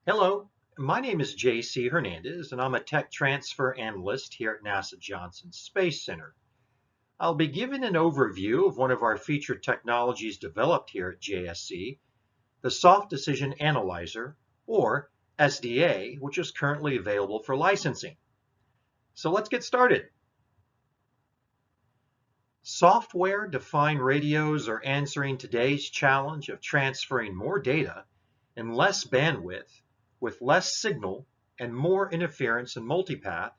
Hello, my name is J.C. Hernandez, and I'm a tech transfer analyst here at NASA Johnson Space Center. I'll be giving an overview of one of our featured technologies developed here at JSC, the Soft Decision Analyzer, or SDA, which is currently available for licensing. So let's get started. Software-defined radios are answering today's challenge of transferring more data in less bandwidth with less signal and more interference and multipath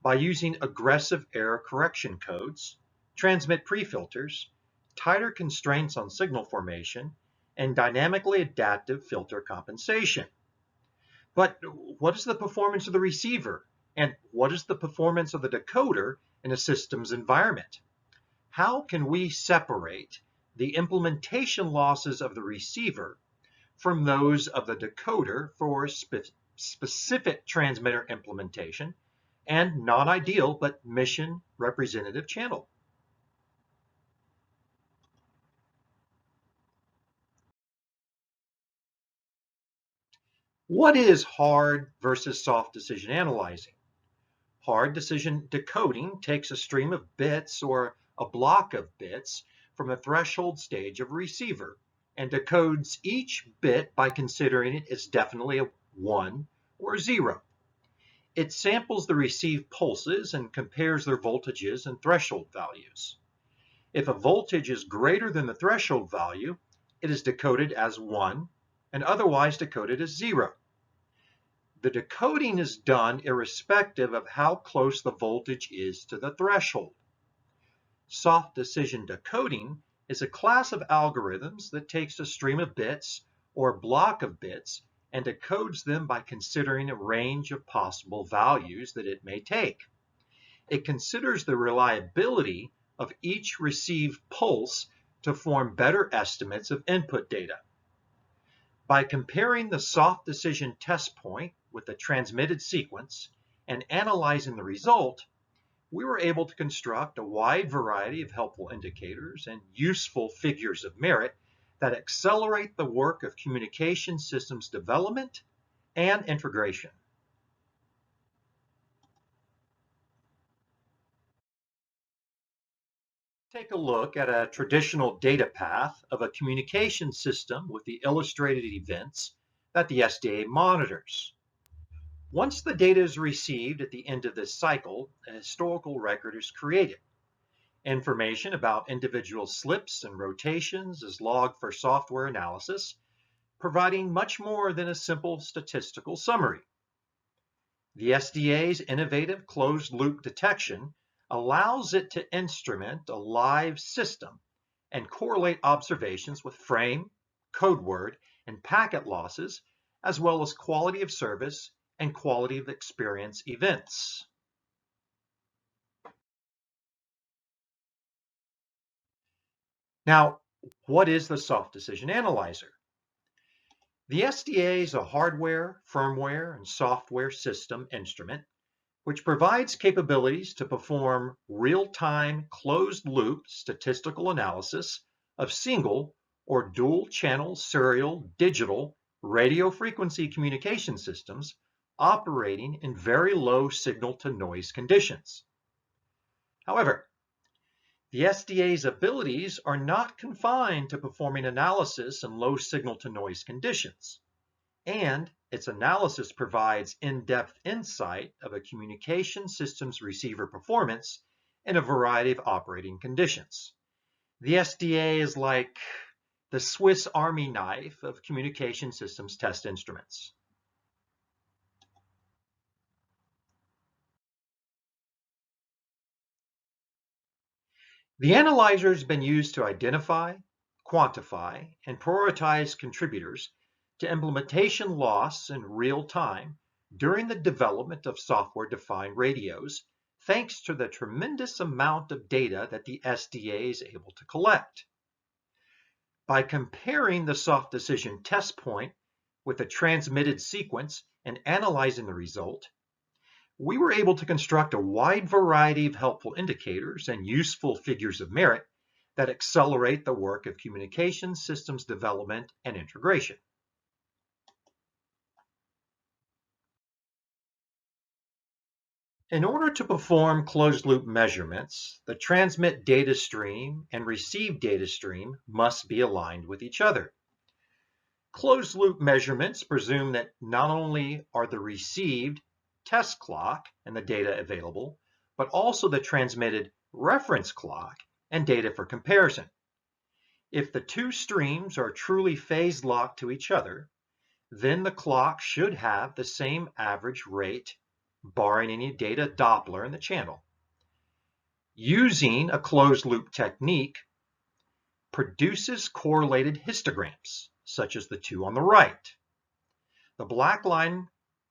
by using aggressive error correction codes, transmit pre-filters, tighter constraints on signal formation, and dynamically adaptive filter compensation. But what is the performance of the receiver? And what is the performance of the decoder in a system's environment? How can we separate the implementation losses of the receiver from those of the decoder for specific transmitter implementation and non-ideal but mission representative channel? What is hard versus soft decision analyzing? Hard decision decoding takes a stream of bits or a block of bits from a threshold stage of a receiver and decodes each bit by considering it as definitely a 1 or 0. It samples the received pulses and compares their voltages and threshold values. If a voltage is greater than the threshold value, it is decoded as 1 and otherwise decoded as 0. The decoding is done irrespective of how close the voltage is to the threshold. Soft decision decoding is a class of algorithms that takes a stream of bits or a block of bits and decodes them by considering a range of possible values that it may take. It considers the reliability of each received pulse to form better estimates of input data. By comparing the soft decision test point with the transmitted sequence and analyzing the result, we were able to construct a wide variety of helpful indicators and useful figures of merit that accelerate the work of communication systems development and integration. Take a look at a traditional data path of a communication system with the illustrated events that the SDA monitors. Once the data is received at the end of this cycle, a historical record is created. Information about individual slips and rotations is logged for software analysis, providing much more than a simple statistical summary. The SDA's innovative closed-loop detection allows it to instrument a live system and correlate observations with frame, code word, and packet losses, as well as quality of service and quality of experience events. Now, what is the Soft Decision Analyzer? The SDA is a hardware, firmware, and software system instrument which provides capabilities to perform real-time closed-loop statistical analysis of single or dual-channel serial digital radio frequency communication systems operating in very low signal-to-noise conditions. However, the SDA's abilities are not confined to performing analysis in low signal-to-noise conditions, and its analysis provides in-depth insight of a communication system's receiver performance in a variety of operating conditions. The SDA is like the Swiss Army knife of communication systems test instruments. The analyzer has been used to identify, quantify, and prioritize contributors to implementation loss in real time during the development of software-defined radios, thanks to the tremendous amount of data that the SDA is able to collect. By comparing the soft decision test point with the transmitted sequence and analyzing the result, we were able to construct a wide variety of helpful indicators and useful figures of merit that accelerate the work of communication systems development and integration. In order to perform closed-loop measurements, the transmit data stream and receive data stream must be aligned with each other. Closed-loop measurements presume that not only are the received test clock and the data available, but also the transmitted reference clock and data for comparison. If the two streams are truly phase locked to each other, then the clock should have the same average rate, barring any data Doppler in the channel. Using a closed-loop technique produces correlated histograms, such as the two on the right. The black line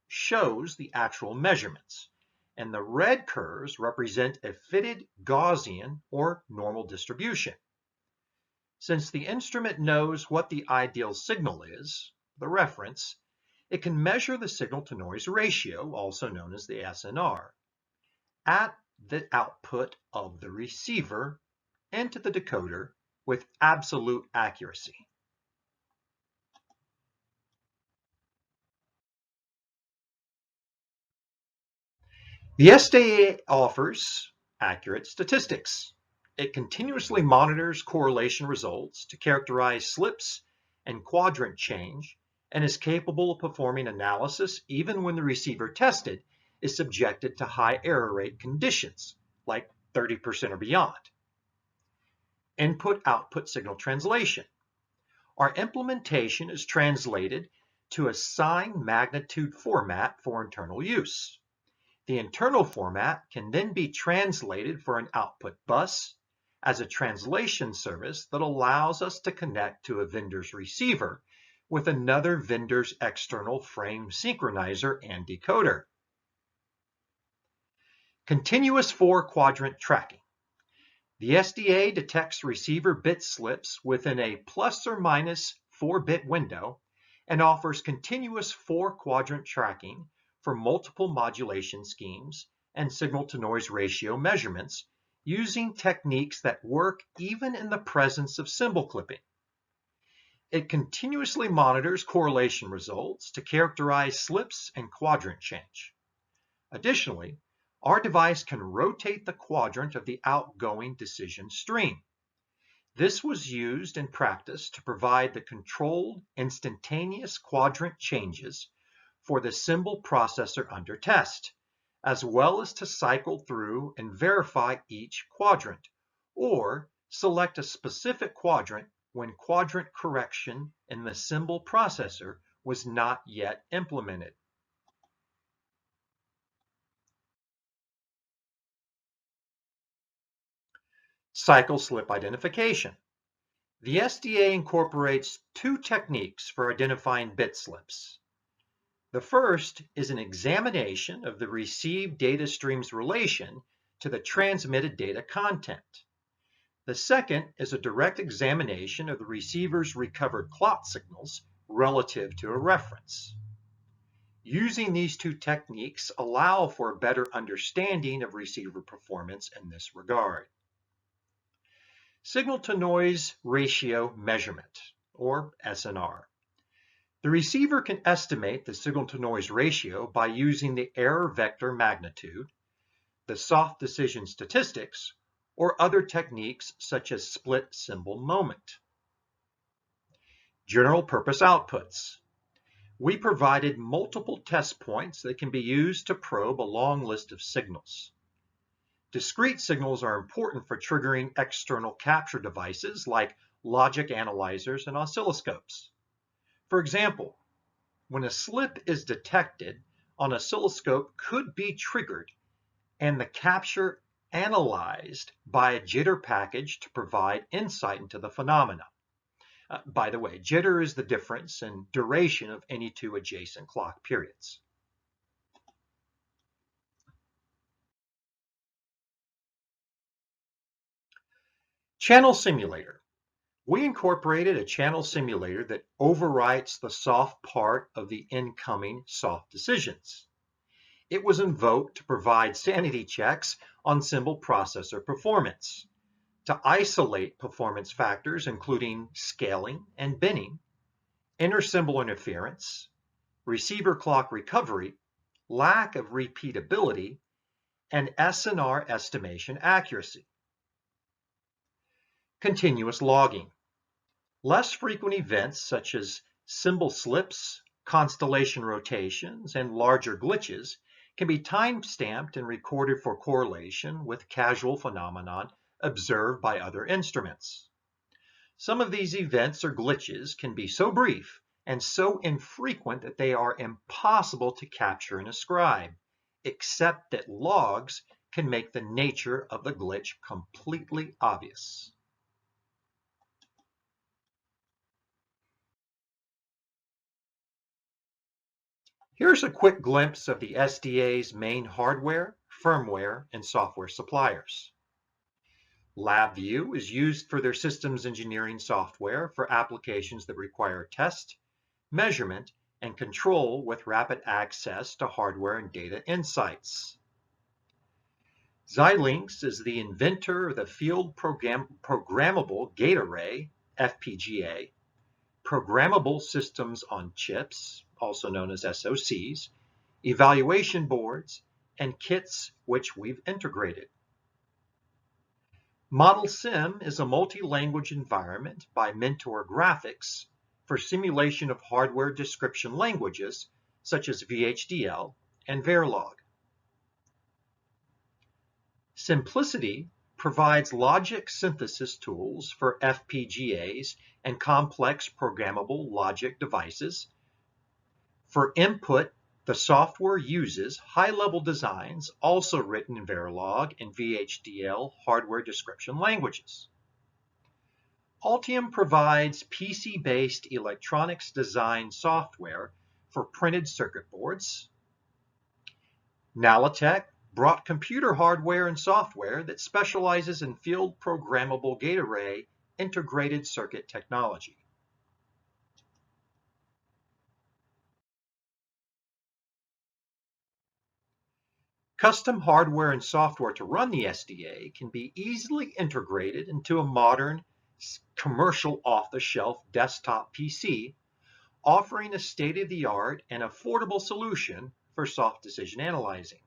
shows the actual measurements, and the red curves represent a fitted Gaussian or normal distribution. Since the instrument knows what the ideal signal is, the reference, it can measure the signal-to-noise ratio, also known as the SNR, at the output of the receiver into the decoder with absolute accuracy. The SDA offers accurate statistics. It continuously monitors correlation results to characterize slips and quadrant change and is capable of performing analysis even when the receiver tested is subjected to high error rate conditions, like 30% or beyond. Input-output signal translation. Our implementation is translated to a sign magnitude format for internal use. The internal format can then be translated for an output bus as a translation service that allows us to connect to a vendor's receiver with another vendor's external frame synchronizer and decoder. Continuous 4-quadrant tracking. The SDA detects receiver bit slips within a plus or minus 4-bit window and offers continuous 4-quadrant tracking for multiple modulation schemes and signal-to-noise ratio measurements using techniques that work even in the presence of symbol clipping. It continuously monitors correlation results to characterize slips and quadrant change. Additionally, our device can rotate the quadrant of the outgoing decision stream. This was used in practice to provide the controlled instantaneous quadrant changes for the symbol processor under test, as well as to cycle through and verify each quadrant, or select a specific quadrant when quadrant correction in the symbol processor was not yet implemented. Cycle slip identification. The SDA incorporates two techniques for identifying bit slips. The first is an examination of the received data stream's relation to the transmitted data content. The second is a direct examination of the receiver's recovered clock signals relative to a reference. Using these two techniques allow for a better understanding of receiver performance in this regard. Signal-to-noise ratio measurement, or SNR. The receiver can estimate the signal-to-noise ratio by using the error vector magnitude, the soft decision statistics, or other techniques such as split symbol moment. General purpose outputs. We provided multiple test points that can be used to probe a long list of signals. Discrete signals are important for triggering external capture devices like logic analyzers and oscilloscopes. For example, when a slip is detected, an oscilloscope could be triggered and the capture analyzed by a jitter package to provide insight into the phenomena. By the way, jitter is the difference in duration of any two adjacent clock periods. Channel simulator. We incorporated a channel simulator that overwrites the soft part of the incoming soft decisions. It was invoked to provide sanity checks on symbol processor performance, to isolate performance factors including scaling and binning, inter-symbol interference, receiver clock recovery, lack of repeatability, and S&R estimation accuracy. Continuous logging. Less frequent events such as symbol slips, constellation rotations, and larger glitches can be time-stamped and recorded for correlation with causal phenomenon observed by other instruments. Some of these events or glitches can be so brief and so infrequent that they are impossible to capture and ascribe, except that logs can make the nature of the glitch completely obvious. Here's a quick glimpse of the SDA's main hardware, firmware, and software suppliers. LabVIEW is used for their systems engineering software for applications that require test, measurement, and control with rapid access to hardware and data insights. Xilinx is the inventor of the Field Programmable Gate Array, FPGA, programmable systems on chips, also known as SoCs, evaluation boards, and kits which we've integrated. Model Sim is a multi-language environment by Mentor Graphics for simulation of hardware description languages such as VHDL and Verilog. Simplicity provides logic synthesis tools for FPGAs and complex programmable logic devices. For input, the software uses high-level designs also written in Verilog and VHDL hardware description languages. Altium provides PC-based electronics design software for printed circuit boards. Nalitech brought computer hardware and software that specializes in field programmable gate array integrated circuit technology. Custom hardware and software to run the SDA can be easily integrated into a modern commercial off-the-shelf desktop PC, offering a state-of-the-art and affordable solution for soft decision analyzing.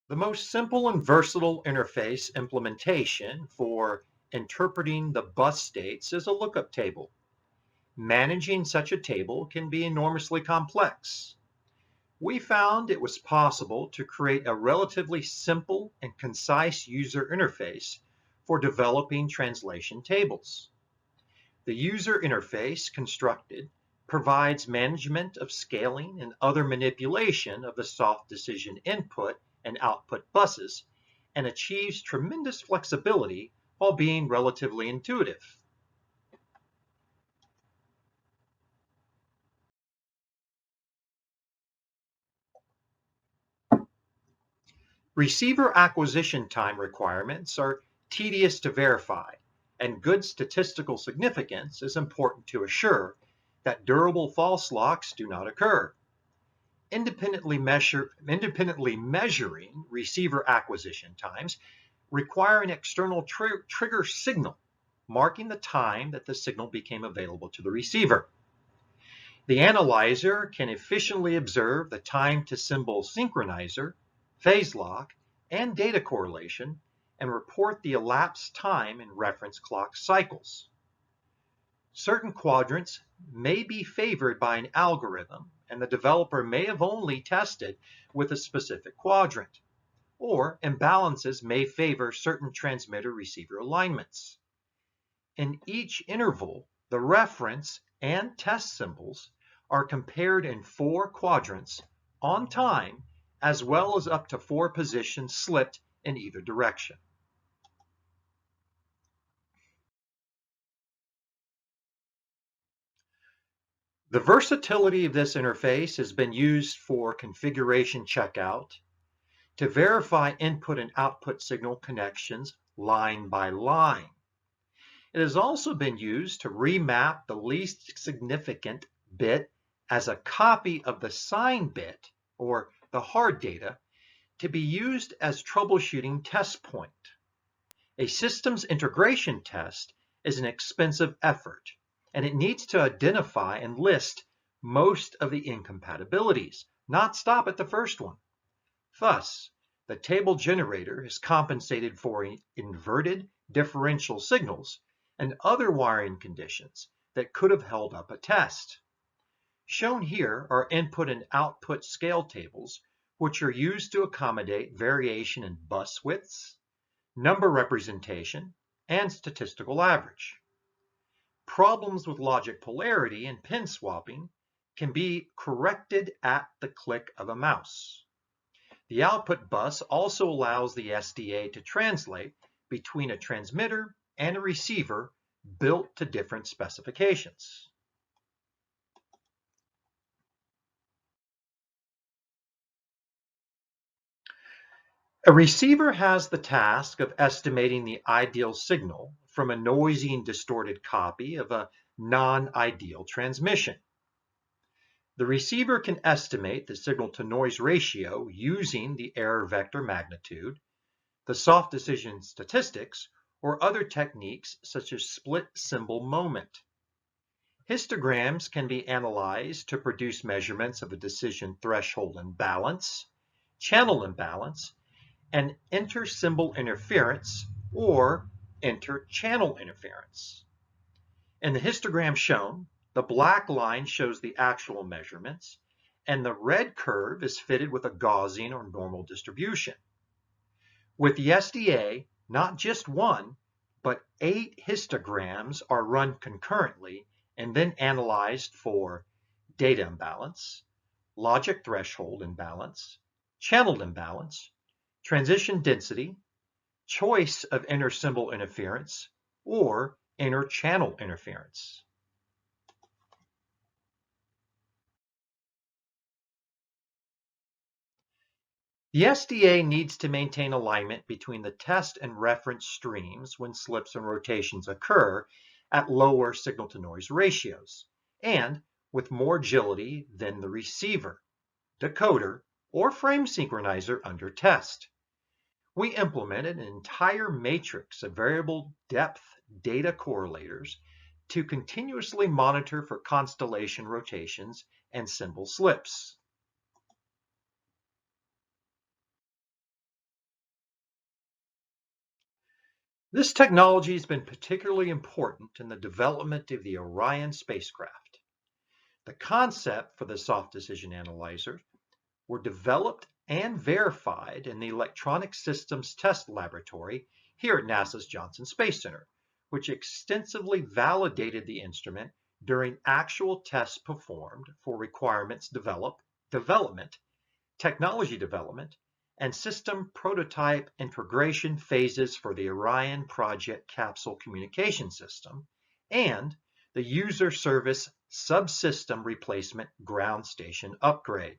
The most simple and versatile interface implementation for interpreting the bus states is a lookup table. Managing such a table can be enormously complex. We found it was possible to create a relatively simple and concise user interface for developing translation tables. The user interface constructed provides management of scaling and other manipulation of the soft decision input and output buses and achieves tremendous flexibility while being relatively intuitive. Receiver acquisition time requirements are tedious to verify, and good statistical significance is important to assure that durable false locks do not occur. Independently measuring receiver acquisition times require an external trigger signal, marking the time that the signal became available to the receiver. The analyzer can efficiently observe the time to symbol synchronizer, phase lock, and data correlation, and report the elapsed time in reference clock cycles. Certain quadrants may be favored by an algorithm, and the developer may have only tested with a specific quadrant, or imbalances may favor certain transmitter-receiver alignments. In each interval, the reference and test symbols are compared in 4 quadrants on time, as well as up to 4 positions slipped in either direction. The versatility of this interface has been used for configuration checkout, to verify input and output signal connections line by line. It has also been used to remap the least significant bit as a copy of the sign bit, or the hard data, to be used as troubleshooting test point. A systems integration test is an expensive effort, and it needs to identify and list most of the incompatibilities, not stop at the first one. Thus, the table generator is compensated for inverted differential signals and other wiring conditions that could have held up a test. Shown here are input and output scale tables, which are used to accommodate variation in bus widths, number representation, and statistical average. Problems with logic polarity and pin swapping can be corrected at the click of a mouse. The output bus also allows the SDA to translate between a transmitter and a receiver built to different specifications. A receiver has the task of estimating the ideal signal from a noisy and distorted copy of a non-ideal transmission. The receiver can estimate the signal-to-noise ratio using the error vector magnitude, the soft decision statistics, or other techniques such as split symbol moment. Histograms can be analyzed to produce measurements of a decision threshold imbalance, channel imbalance, and inter-symbol interference or inter-channel interference. In the histogram shown, the black line shows the actual measurements, and the red curve is fitted with a Gaussian or normal distribution. With the SDA, not just one, but 8 histograms are run concurrently and then analyzed for data imbalance, logic threshold imbalance, channel imbalance, transition density, choice of inter-symbol interference, or inter-channel interference. The SDA needs to maintain alignment between the test and reference streams when slips and rotations occur at lower signal-to-noise ratios, and with more agility than the receiver, decoder, or frame synchronizer under test. We implemented an entire matrix of variable depth data correlators to continuously monitor for constellation rotations and symbol slips. This technology has been particularly important in the development of the Orion spacecraft. The concept for the soft decision analyzer were developed and verified in the Electronic Systems Test Laboratory here at NASA's Johnson Space Center, which extensively validated the instrument during actual tests performed for requirements development, technology development, and system prototype integration phases for the Orion Project Capsule Communication System and the User Service Subsystem Replacement Ground Station Upgrade.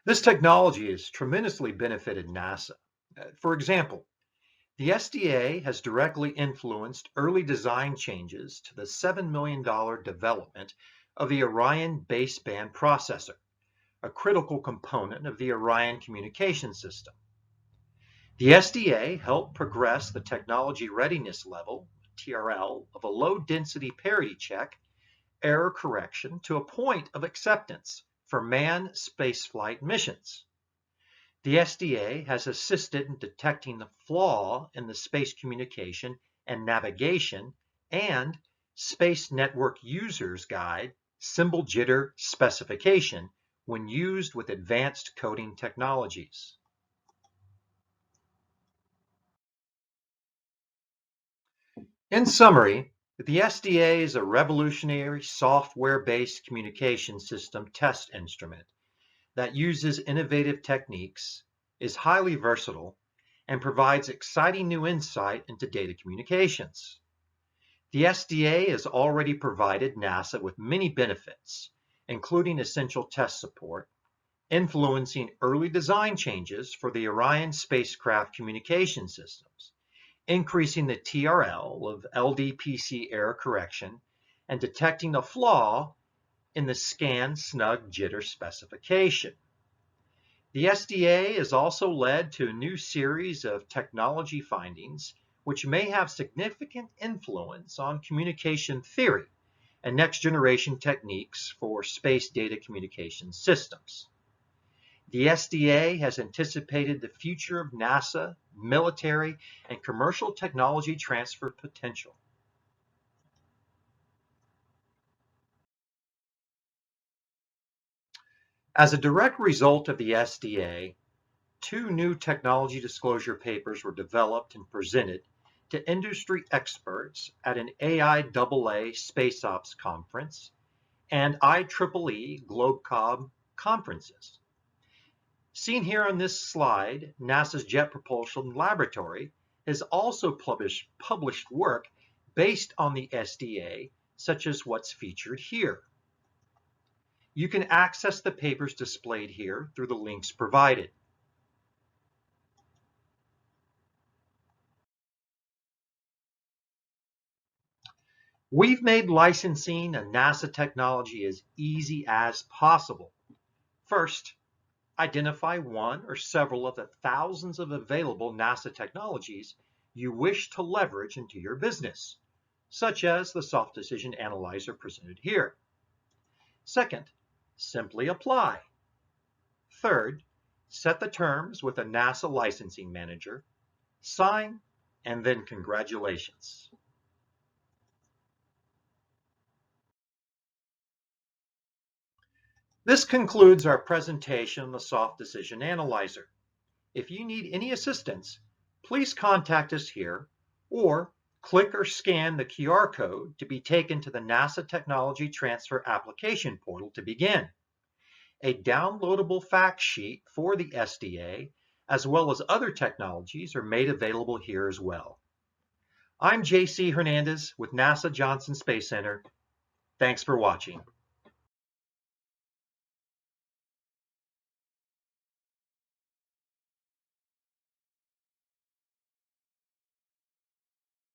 This technology has tremendously benefited NASA. For example, the SDA has directly influenced early design changes to the $7 million development of the Orion baseband processor, a critical component of the Orion communication system. The SDA helped progress the technology readiness level, TRL, of a low-density parity check error correction to a point of acceptance for manned spaceflight missions. The SDA has assisted in detecting the flaw in the space communication and navigation and Space Network User's Guide symbol jitter specification when used with advanced coding technologies. In summary, the SDA is a revolutionary software-based communication system test instrument that uses innovative techniques, is highly versatile, and provides exciting new insight into data communications. The SDA has already provided NASA with many benefits, including essential test support, influencing early design changes for the Orion spacecraft communication systems, increasing the TRL of LDPC error correction, and detecting a flaw in the scan snug jitter specification. The SDA has also led to a new series of technology findings which may have significant influence on communication theory and next-generation techniques for space data communication systems. The SDA has anticipated the future of NASA, military, and commercial technology transfer potential. As a direct result of the SDA, two new technology disclosure papers were developed and presented to industry experts at an AIAA Space Ops conference and IEEE GlobeComm conferences. Seen here on this slide, NASA's Jet Propulsion Laboratory has also published work based on the SDA, such as what's featured here. You can access the papers displayed here through the links provided. We've made licensing a NASA technology as easy as possible. First, identify one or several of the thousands of available NASA technologies you wish to leverage into your business, such as the soft decision analyzer presented here. Second, simply apply. Third, set the terms with a NASA licensing manager, sign, and then congratulations. This concludes our presentation on the Soft Decision Analyzer. If you need any assistance, please contact us here or click or scan the QR code to be taken to the NASA Technology Transfer Application Portal to begin. A downloadable fact sheet for the SDA, as well as other technologies, are made available here as well. I'm J.C. Hernandez with NASA Johnson Space Center. Thanks for watching.